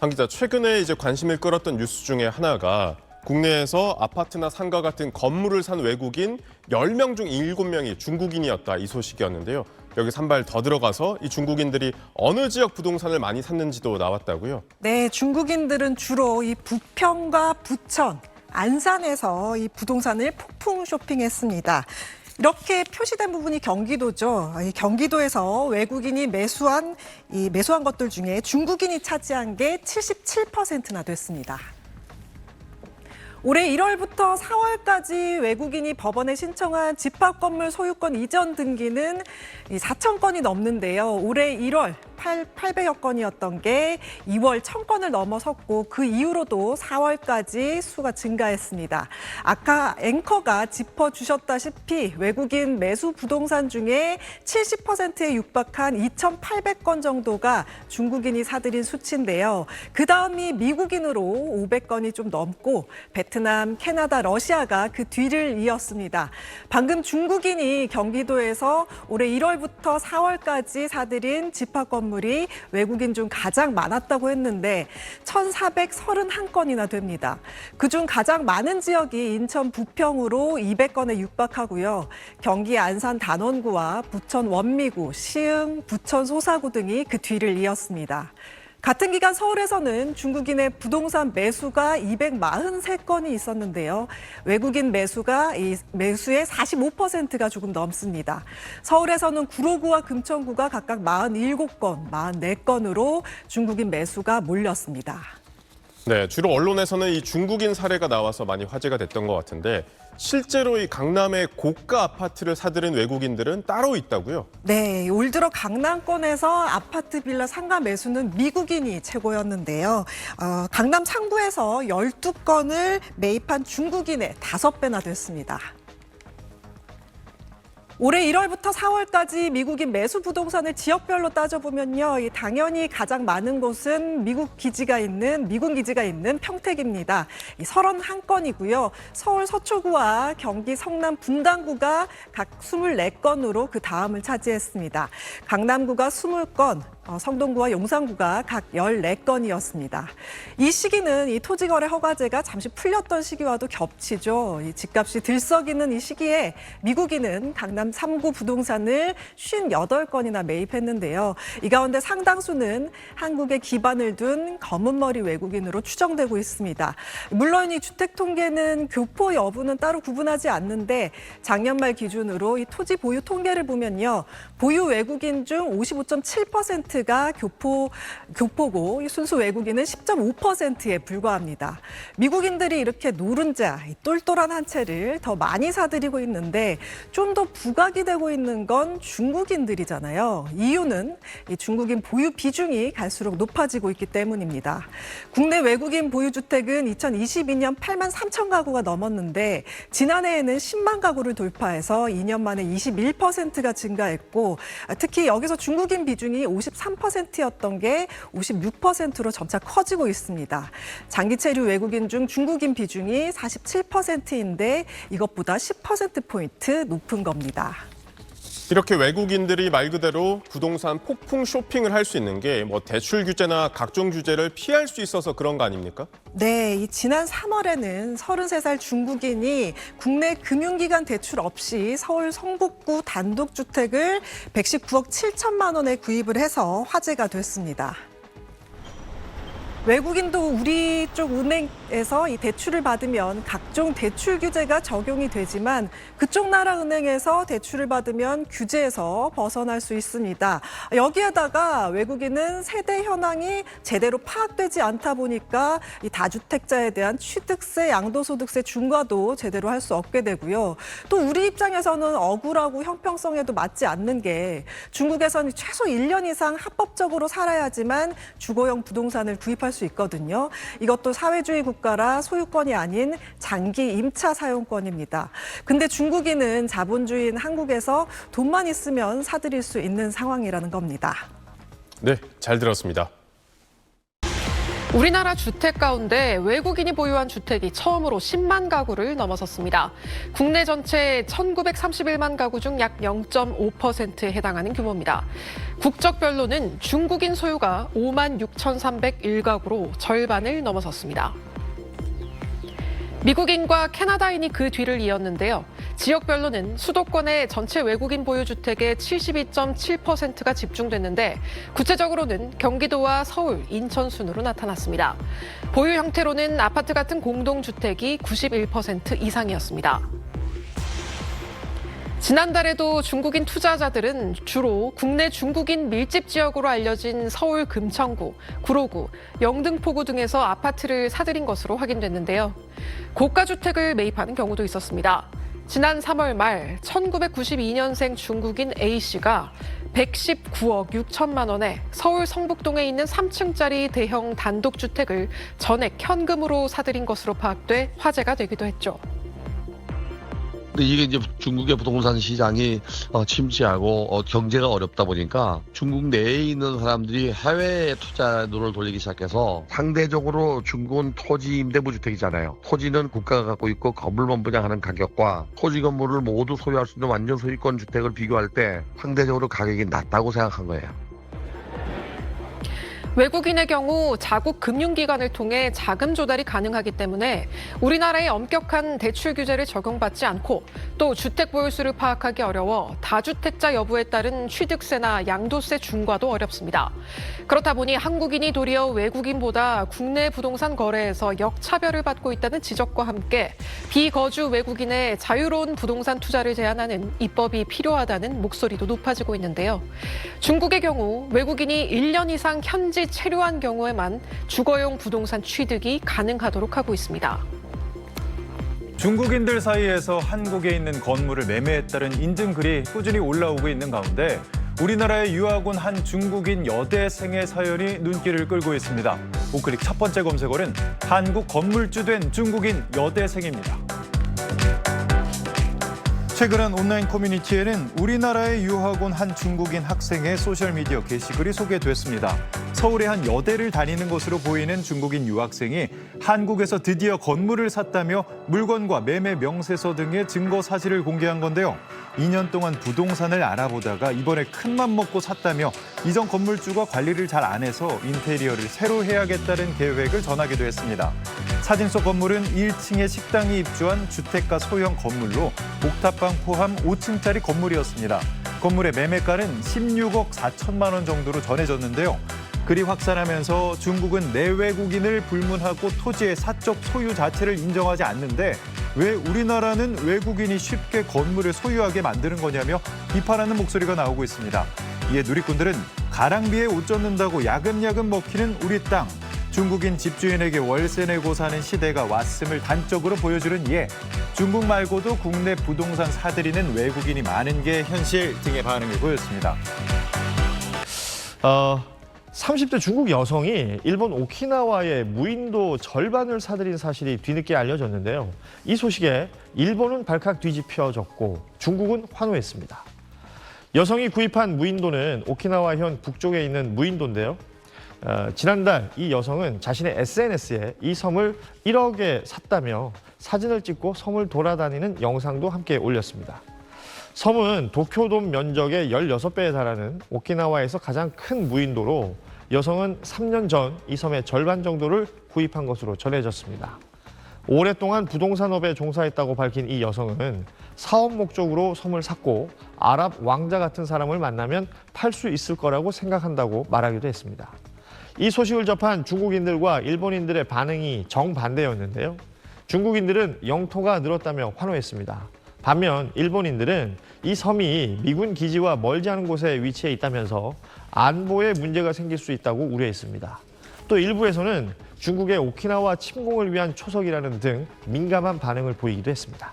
한 기자, 최근에 관심을 끌었던 뉴스 중에 하나가 국내에서 아파트나 상가 같은 건물을 산 외국인 10명 중 7명이 중국인이었다, 이 소식이었는데요. 여기 한 발 더 들어가서 이 중국인들이 어느 지역 부동산을 많이 샀는지도 나왔다고요. 네, 중국인들은 주로 이 부평과 부천, 안산에서 이 부동산을 폭풍 쇼핑했습니다. 이렇게 표시된 부분이 경기도죠. 이 경기도에서 외국인이 매수한 것들 중에 중국인이 차지한 게 77%나 됐습니다. 올해 1월부터 4월까지 외국인이 법원에 신청한 집합건물 소유권 이전 등기는 4천 건이 넘는데요. 올해 1월 800여 건이었던 게 2월 1,000건을 넘어섰고 그 이후로도 4월까지 수가 증가했습니다. 아까 앵커가 짚어주셨다시피 외국인 매수 부동산 중에 70%에 육박한 2,800건 정도가 중국인이 사들인 수치인데요. 그다음이 미국인으로 500건이 좀 넘고 베트남, 캐나다, 러시아가 그 뒤를 이었습니다. 방금 중국인이 경기도에서 올해 1월부터 4월까지 사들인 집합 건물이 외국인 중 가장 많았다고 했는데 1,431건이나 됩니다. 그중 가장 많은 지역이 인천 부평으로 200건에 육박하고요. 경기 안산 단원구와 부천 원미구, 시흥, 부천 소사구 등이 그 뒤를 이었습니다. 같은 기간 서울에서는 중국인의 부동산 매수가 243건이 있었는데요. 외국인 매수가 이 매수의 45%가 조금 넘습니다. 서울에서는 구로구와 금천구가 각각 47건, 44건으로 중국인 매수가 몰렸습니다. 네, 주로 언론에서는 이 중국인 사례가 나와서 많이 화제가 됐던 것 같은데 실제로 이 강남의 고가 아파트를 사들인 외국인들은 따로 있다고요? 네, 올 들어 강남권에서 아파트 빌라 상가 매수는 미국인이 최고였는데요. 강남 상부에서 12건을 매입한 중국인의 5배나 됐습니다. 올해 1월부터 4월까지 미국인 매수 부동산을 지역별로 따져보면요. 당연히 가장 많은 곳은 미군 기지가 있는 평택입니다. 31건이고요. 서울 서초구와 경기 성남 분당구가 각 24건으로 그 다음을 차지했습니다. 강남구가 20건, 성동구와 용산구가 각 14건이었습니다. 이 시기는 이 토지거래 허가제가 잠시 풀렸던 시기와도 겹치죠. 이 집값이 들썩이는 이 시기에 미국인은 강남 3구 부동산을 58건이나 매입했는데요. 이 가운데 상당수는 한국에 기반을 둔 검은머리 외국인으로 추정되고 있습니다. 물론 이 주택 통계는 교포 여부는 따로 구분하지 않는데 작년 말 기준으로 이 토지 보유 통계를 보면요. 보유 외국인 중 55.7%가 교포고 순수 외국인은 10.5%에 불과합니다. 미국인들이 이렇게 노른자, 똘똘한 한 채를 더 많이 사들이고 있는데 좀 더 부각이 되고 있는 건 중국인들이잖아요. 이유는 이 중국인 보유 비중이 갈수록 높아지고 있기 때문입니다. 국내 외국인 보유 주택은 2022년 8만 3천 가구가 넘었는데 지난해에는 10만 가구를 돌파해서 2년 만에 21%가 증가했고 특히 여기서 중국인 비중이 53%였던 게 56%로 점차 커지고 있습니다. 장기 체류 외국인 중 중국인 비중이 47%인데 이것보다 10%포인트 높은 겁니다. 이렇게 외국인들이 말 그대로 부동산 폭풍 쇼핑을 할 수 있는 게 대출 규제나 각종 규제를 피할 수 있어서 그런 거 아닙니까? 네, 지난 3월에는 33살 중국인이 국내 금융기관 대출 없이 서울 성북구 단독주택을 119억 7천만 원에 구입을 해서 화제가 됐습니다. 외국인도 우리 쪽 은행에서 이 대출을 받으면 각종 대출 규제가 적용이 되지만 그쪽 나라 은행에서 대출을 받으면 규제에서 벗어날 수 있습니다. 여기에다가 외국인은 세대 현황이 제대로 파악되지 않다 보니까 이 다주택자에 대한 취득세, 양도소득세 중과도 제대로 할 수 없게 되고요. 또 우리 입장에서는 억울하고 형평성에도 맞지 않는 게 중국에서는 최소 1년 이상 합법적으로 살아야지만 주거용 부동산을 구입할 수 있거든요. 이것도 사회주의 국가라 소유권이 아닌 장기 임차 사용권입니다. 근데 중국인은 자본주의인 한국에서 돈만 있으면 사들일 수 있는 상황이라는 겁니다. 네, 잘 들었습니다. 우리나라 주택 가운데 외국인이 보유한 주택이 처음으로 10만 가구를 넘어섰습니다. 국내 전체 1931만 가구 중 약 0.5%에 해당하는 규모입니다. 국적별로는 중국인 소유가 5만 6,301가구로 절반을 넘어섰습니다. 미국인과 캐나다인이 그 뒤를 이었는데요. 지역별로는 수도권의 전체 외국인 보유 주택의 72.7%가 집중됐는데 구체적으로는 경기도와 서울, 인천 순으로 나타났습니다. 보유 형태로는 아파트 같은 공동주택이 91% 이상이었습니다. 지난달에도 중국인 투자자들은 주로 국내 중국인 밀집 지역으로 알려진 서울 금천구, 구로구, 영등포구 등에서 아파트를 사들인 것으로 확인됐는데요. 고가 주택을 매입하는 경우도 있었습니다. 지난 3월 말 1992년생 중국인 A씨가 119억 6천만 원에 서울 성북동에 있는 3층짜리 대형 단독주택을 전액 현금으로 사들인 것으로 파악돼 화제가 되기도 했죠. 근데 이게 이제 중국의 부동산 시장이 침체하고 경제가 어렵다 보니까 중국 내에 있는 사람들이 해외에 투자 눈을 돌리기 시작해서 상대적으로 중국은 토지 임대부 주택이잖아요. 토지는 국가가 갖고 있고 건물만 분양하는 가격과 토지 건물을 모두 소유할 수 있는 완전 소유권 주택을 비교할 때 상대적으로 가격이 낮다고 생각한 거예요. 외국인의 경우 자국 금융기관을 통해 자금 조달이 가능하기 때문에 우리나라의 엄격한 대출 규제를 적용받지 않고 또 주택 보유수를 파악하기 어려워 다주택자 여부에 따른 취득세나 양도세 중과도 어렵습니다. 그렇다 보니 한국인이 도리어 외국인보다 국내 부동산 거래에서 역차별을 받고 있다는 지적과 함께 비거주 외국인의 자유로운 부동산 투자를 제한하는 입법이 필요하다는 목소리도 높아지고 있는데요. 중국의 경우 외국인이 1년 이상 현지 체류한 경우에만 주거용 부동산 취득이 가능하도록 하고 있습니다. 중국인들 사이에서 한국에 있는 건물을 매매했다는 인증글이 꾸준히 올라오고 있는 가운데 우리나라에 유학 온 한 중국인 여대생의 사연이 눈길을 끌고 있습니다. 우클릭 첫 번째 검색어는 한국 건물주 된 중국인 여대생입니다. 최근 온라인 커뮤니티에는 우리나라에 유학 온 한 중국인 학생의 소셜미디어 게시글이 소개됐습니다. 서울의 한 여대를 다니는 것으로 보이는 중국인 유학생이 한국에서 드디어 건물을 샀다며 물건과 매매 명세서 등의 증거 사실을 공개한 건데요. 2년 동안 부동산을 알아보다가 이번에 큰맘 먹고 샀다며 이전 건물주가 관리를 잘 안 해서 인테리어를 새로 해야겠다는 계획을 전하기도 했습니다. 사진 속 건물은 1층에 식당이 입주한 주택가 소형 건물로 옥탑방 포함 5층짜리 건물이었습니다. 건물의 매매가는 16억 4천만 원 정도로 전해졌는데요. 글이 확산하면서 중국은 내외국인을 불문하고 토지의 사적 소유 자체를 인정하지 않는데 왜 우리나라는 외국인이 쉽게 건물을 소유하게 만드는 거냐며 비판하는 목소리가 나오고 있습니다. 이에 누리꾼들은 가랑비에 옷 젖는다고 야금야금 먹히는 우리 땅, 중국인 집주인에게 월세 내고 사는 시대가 왔음을 단적으로 보여주는 예, 중국 말고도 국내 부동산 사들이는 외국인이 많은 게 현실 등의 반응을 보였습니다. 30대 중국 여성이 일본 오키나와의 무인도 절반을 사들인 사실이 뒤늦게 알려졌는데요. 이 소식에 일본은 발칵 뒤집혀졌고 중국은 환호했습니다. 여성이 구입한 무인도는 오키나와현 북쪽에 있는 무인도인데요. 지난달 이 여성은 자신의 SNS에 이 섬을 1억에 샀다며 사진을 찍고 섬을 돌아다니는 영상도 함께 올렸습니다. 섬은 도쿄돔 면적의 16배에 달하는 오키나와에서 가장 큰 무인도로 여성은 3년 전 이 섬의 절반 정도를 구입한 것으로 전해졌습니다. 오랫동안 부동산업에 종사했다고 밝힌 이 여성은 사업 목적으로 섬을 샀고 아랍 왕자 같은 사람을 만나면 팔 수 있을 거라고 생각한다고 말하기도 했습니다. 이 소식을 접한 중국인들과 일본인들의 반응이 정반대였는데요. 중국인들은 영토가 늘었다며 환호했습니다. 반면 일본인들은 이 섬이 미군 기지와 멀지 않은 곳에 위치해 있다면서 안보에 문제가 생길 수 있다고 우려했습니다. 또 일부에서는 중국의 오키나와 침공을 위한 초석이라는 등 민감한 반응을 보이기도 했습니다.